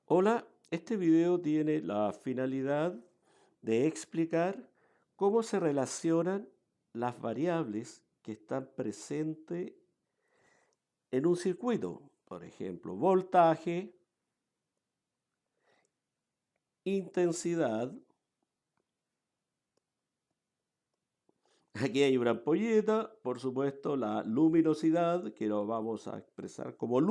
Hola, este video tiene la finalidad de explicar cómo se relacionan las variables que están presentes en un circuito. Por ejemplo, voltaje, intensidad. Aquí hay una ampolleta, por supuesto, la luminosidad, que lo vamos a expresar como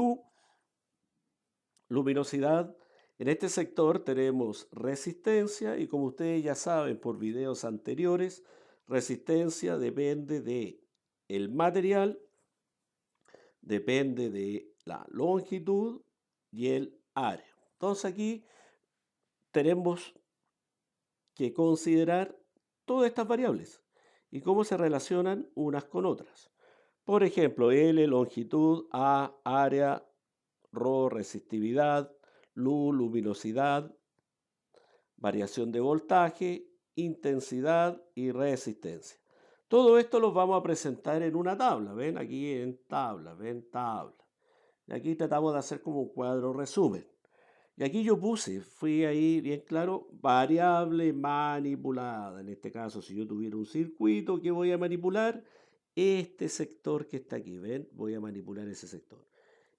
luminosidad. En este sector tenemos resistencia y como ustedes ya saben por videos anteriores, resistencia depende de el material, depende de la longitud y el área. Entonces aquí tenemos que considerar todas estas variables y cómo se relacionan unas con otras. Por ejemplo, L, longitud, A, área, Rho, resistividad, Lu, luminosidad, variación de voltaje, intensidad y resistencia. Todo esto lo vamos a presentar en una tabla. Ven aquí en tabla, ven tabla. Y aquí tratamos de hacer como un cuadro resumen. Y aquí yo fui ahí bien claro, variable manipulada. En este caso, si yo tuviera un circuito, ¿qué voy a manipular? Este sector que está aquí, ¿ven? Voy a manipular ese sector.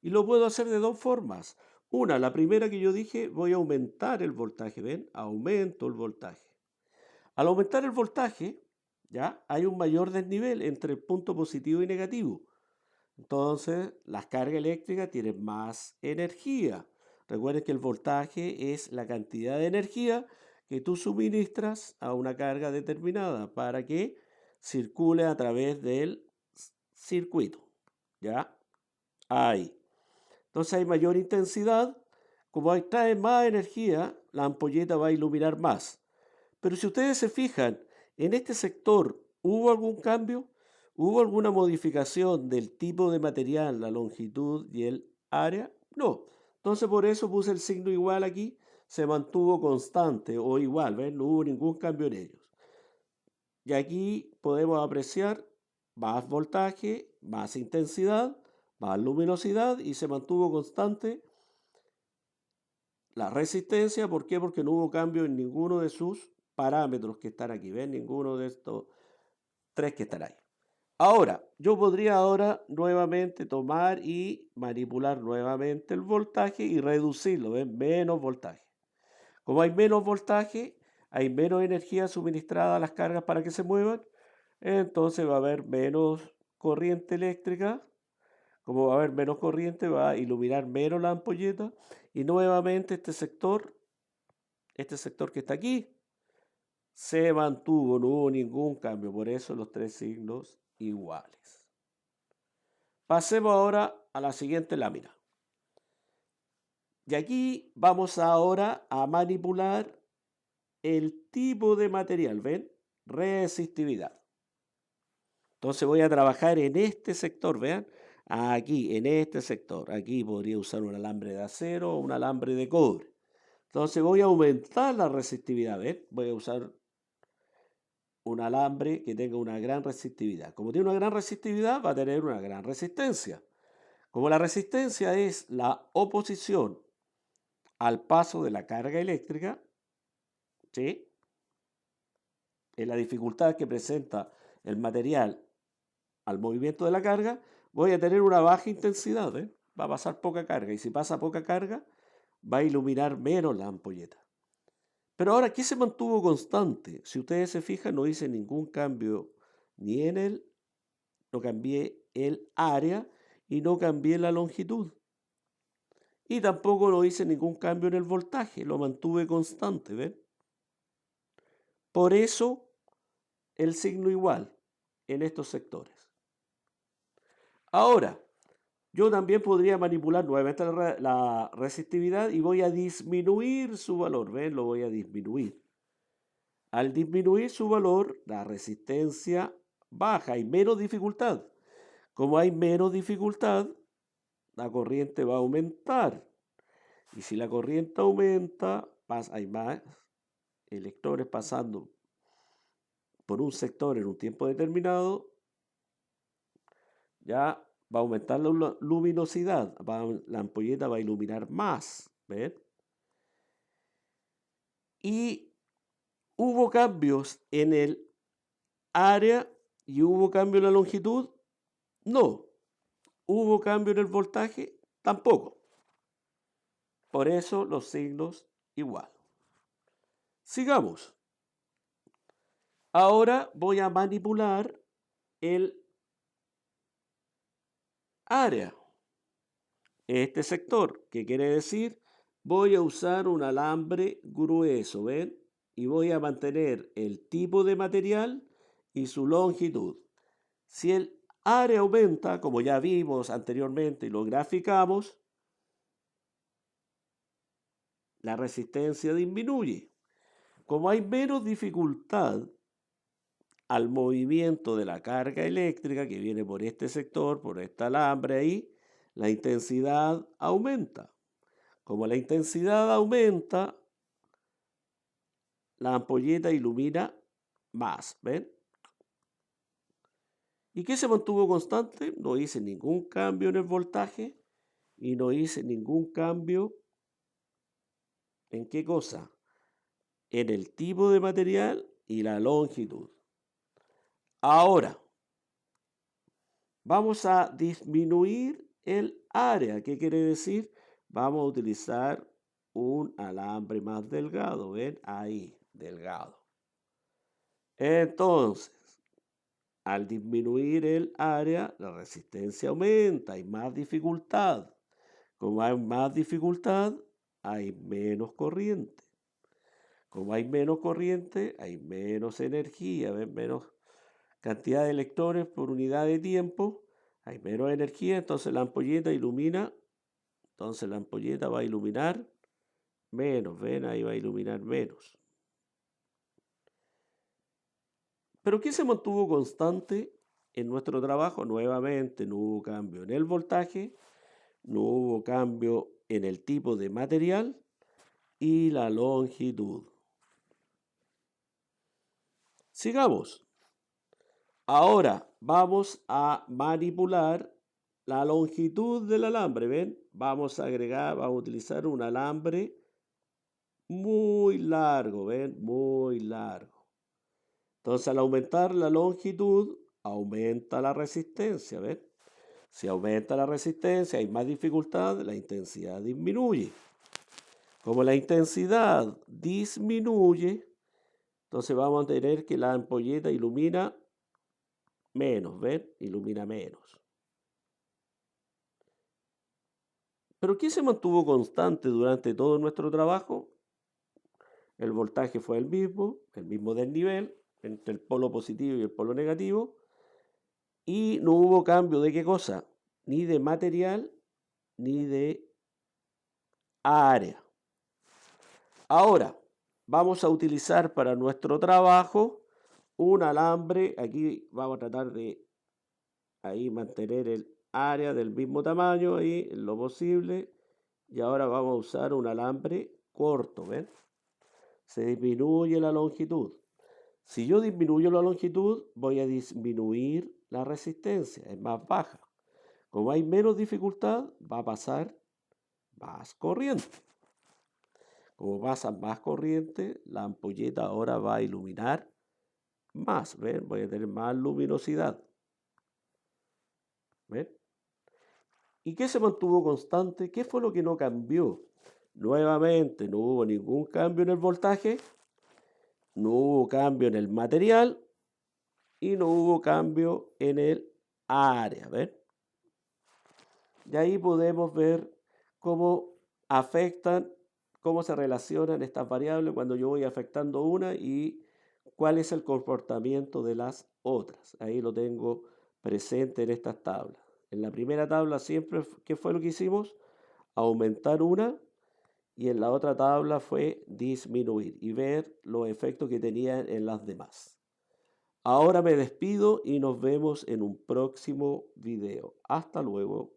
Y lo puedo hacer de dos formas. Una, la primera que yo dije, voy a aumentar el voltaje, ¿ven? Aumento el voltaje. Al aumentar el voltaje, ya hay un mayor desnivel entre el punto positivo y negativo. Entonces, las cargas eléctricas tienen más energía. Recuerden que el voltaje es la cantidad de energía que tú suministras a una carga determinada para que circule a través del circuito. ¿Ya? Ahí. Entonces hay mayor intensidad. Como trae más energía, la ampolleta va a iluminar más. Pero si ustedes se fijan, en este sector, ¿hubo algún cambio? ¿Hubo alguna modificación del tipo de material, la longitud y el área? No. Entonces por eso puse el signo igual aquí, se mantuvo constante o igual, ¿ven? No hubo ningún cambio en ellos. Y aquí podemos apreciar más voltaje, más intensidad, más luminosidad y se mantuvo constante la resistencia. ¿Por qué? Porque no hubo cambio en ninguno de sus parámetros que están aquí. ¿Ven? Ninguno de estos tres que están ahí. Ahora, yo podría ahora nuevamente tomar y manipular nuevamente el voltaje y reducirlo. ¿Ven? Menos voltaje. Como hay menos voltaje, hay menos energía suministrada a las cargas para que se muevan. Entonces va a haber menos corriente eléctrica. Como va a haber menos corriente, va a iluminar menos la ampolleta. Y nuevamente este sector que está aquí, se mantuvo, no hubo ningún cambio. Por eso los tres signos iguales. Pasemos ahora a la siguiente lámina. Y aquí vamos ahora a manipular el tipo de material, ¿ven? Resistividad. Entonces voy a trabajar en este sector, vean, aquí, en este sector. Aquí podría usar un alambre de acero o un alambre de cobre. Entonces voy a aumentar la resistividad, ¿ven? Voy a usar un alambre que tenga una gran resistividad. Como tiene una gran resistividad, va a tener una gran resistencia. Como la resistencia es la oposición al paso de la carga eléctrica, ¿sí? Es la dificultad que presenta el material al movimiento de la carga, voy a tener una baja intensidad, ¿eh? Va a pasar poca carga y si pasa poca carga, va a iluminar menos la ampolleta. Pero ahora, ¿qué se mantuvo constante? Si ustedes se fijan, no hice ningún cambio ni en no cambié el área y no cambié la longitud. Y tampoco no hice ningún cambio en el voltaje, lo mantuve constante, ¿ven? Por eso el signo igual en estos sectores. Ahora, yo también podría manipular nuevamente la resistividad y voy a disminuir su valor, ¿ven? Lo voy a disminuir. Al disminuir su valor, la resistencia baja, hay menos dificultad. Como hay menos dificultad, la corriente va a aumentar. Y si la corriente aumenta, hay más electrones pasando por un sector en un tiempo determinado, ya va a aumentar la luminosidad, la ampolleta va a iluminar más, ¿ven? Y hubo cambios en el área y hubo cambio en la longitud. No. ¿Hubo cambio en el voltaje? Tampoco. Por eso los signos igual. Sigamos. Ahora voy a manipular el área. Este sector, ¿qué quiere decir? Voy a usar un alambre grueso, ¿ven? Y voy a mantener el tipo de material y su longitud. Si el área aumenta, como ya vimos anteriormente y lo graficamos, la resistencia disminuye. Como hay menos dificultad al movimiento de la carga eléctrica que viene por este sector, por este alambre ahí, la intensidad aumenta. Como la intensidad aumenta, la ampolleta ilumina más, ¿ven? ¿Y qué se mantuvo constante? No hice ningún cambio en el voltaje y no hice ningún cambio en qué cosa, en el tipo de material y la longitud. Ahora, vamos a disminuir el área. ¿Qué quiere decir? Vamos a utilizar un alambre más delgado, ¿ven? Ahí, delgado. Entonces, al disminuir el área, la resistencia aumenta, hay más dificultad. Como hay más dificultad, hay menos corriente. Como hay menos corriente, hay menos energía, ¿ven? Menos cantidad de electrones por unidad de tiempo, hay menos energía, entonces la ampolleta ilumina, entonces la ampolleta va a iluminar menos, ¿ven? Ahí va a iluminar menos. Pero ¿qué se mantuvo constante en nuestro trabajo? Nuevamente no hubo cambio en el voltaje, no hubo cambio en el tipo de material y la longitud. Sigamos. Ahora vamos a manipular la longitud del alambre. ¿Ven? Vamos a agregar, vamos a utilizar un alambre muy largo. ¿Ven? Muy largo. Entonces, al aumentar la longitud, aumenta la resistencia. ¿Ven? Si aumenta la resistencia, hay más dificultad, la intensidad disminuye. Como la intensidad disminuye, entonces vamos a tener que la ampolleta ilumina menos, ¿ven? Ilumina menos. ¿Pero qué se mantuvo constante durante todo nuestro trabajo? El voltaje fue el mismo desnivel entre el polo positivo y el polo negativo, y no hubo cambio de qué cosa, ni de material, ni de área. Ahora, vamos a utilizar para nuestro trabajo un alambre, aquí vamos a tratar de ahí mantener el área del mismo tamaño, ahí en lo posible, y ahora vamos a usar un alambre corto, ¿ven? Se disminuye la longitud. Si yo disminuyo la longitud, voy a disminuir la resistencia, es más baja. Como hay menos dificultad, va a pasar más corriente. Como pasa más corriente, la ampolleta ahora va a iluminar más, ¿ven? Voy a tener más luminosidad. ¿Ven? ¿Y qué se mantuvo constante? ¿Qué fue lo que no cambió? Nuevamente, no hubo ningún cambio en el voltaje, no hubo cambio en el material y no hubo cambio en el área. ¿Ven? Y ahí podemos ver cómo afectan, cómo se relacionan estas variables cuando yo voy afectando una y cuál es el comportamiento de las otras. Ahí lo tengo presente en estas tablas. En la primera tabla siempre, ¿qué fue lo que hicimos? Aumentar una, y en la otra tabla fue disminuir y ver los efectos que tenían en las demás. Ahora me despido y nos vemos en un próximo video. Hasta luego.